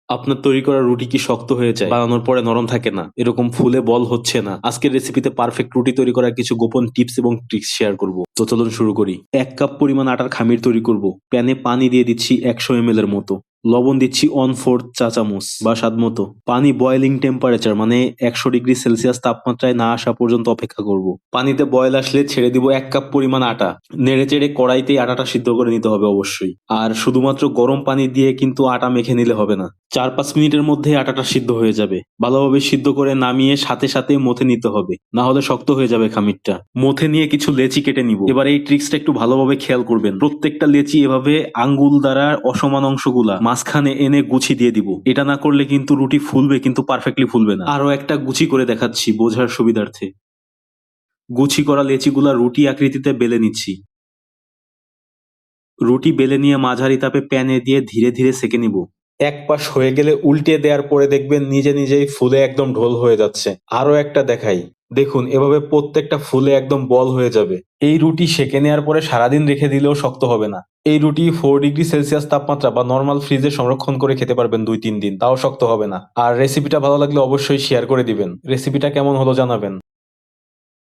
আপনার তৈরি করা রুটি কি শক্ত হয়ে যায়, বানানোর পরে নরম থাকে না, এরকম ফুলে বল হচ্ছে না? আজকের রেসিপিতে পারফেক্ট রুটি তৈরি করার কিছু গোপন টিপস এবং ট্রিক্স শেয়ার করব। তো চলুন শুরু করি। 1 কাপ পরিমাণ আটার খামির তৈরি করব। প্যানে পানি দিয়ে দিচ্ছি 100 ml এর মতো। লবণ দিচ্ছি 1/4 চা চামচ বা স্বাদ মতো। পানি বয়েলিং টেম্পারেচার মানে 100 ডিগ্রি সেলসিয়াস তাপমাত্রায় না আসা পর্যন্ত অপেক্ষা করব। পানিতে বয়েল আসলে ছেড়ে দিব 1 কাপ পরিমাণ আটা। নেড়ে চেড়ে কড়াইতেই আটাটা সিদ্ধ করে নিতে হবে অবশ্যই। আর শুধুমাত্র গরম পানি দিয়ে কিন্তু আটা মেখে নিলে হবে না। 4-5 মিনিটের মধ্যে আটাটা সিদ্ধ হয়ে যাবে। ভালোভাবে সিদ্ধ করে নামিয়ে সাথে সাথে মথে নিতে হবে, না হলে শক্ত হয়ে যাবে খামিরটা। মথে নিয়ে কিছু লেচি কেটে নিব। এবার এই ট্রিক্সটা একটু ভালোভাবে খেয়াল করবেন। প্রত্যেকটা লেচি এভাবে আঙ্গুল দ্বারা অসমান অংশগুলা মাঝখানে এনে গুছি দিয়ে দিব। এটা না করলে কিন্তু রুটি ফুলবে, কিন্তু পারফেক্টলি ফুলবে না। আরো একটা গুছি করে দেখাচ্ছি বোঝার সুবিধার্থে। গুছি করা লেচিগুলা রুটি আকৃতিতে বেলে নিচ্ছি। রুটি বেলে নিয়ে মাঝারি তাপে প্যানে দিয়ে ধীরে ধীরে সেঁকে নিব। এক পাশ হয়ে গেলে উল্টে দেওয়ার পরে দেখবেন নিজে নিজেই ফুলে একদম ঢোল হয়ে যাচ্ছে। আরো একটা দেখাই, দেখুন এভাবে প্রত্যেকটা ফুলে একদম বল হয়ে যাবে। এই রুটি সেঁকে নেওয়ার পরে সারাদিন রেখে দিলেও শক্ত হবে না। এই রুটি 4 ডিগ্রি সেলসিয়াস তাপমাত্রা বা নর্মাল ফ্রিজে সংরক্ষণ করে খেতে পারবেন 2-3 দিন, তাও শক্ত হবে না। আর রেসিপিটা ভালো লাগলে অবশ্যই শেয়ার করে দিবেন। রেসিপিটা কেমন হলো জানাবেন।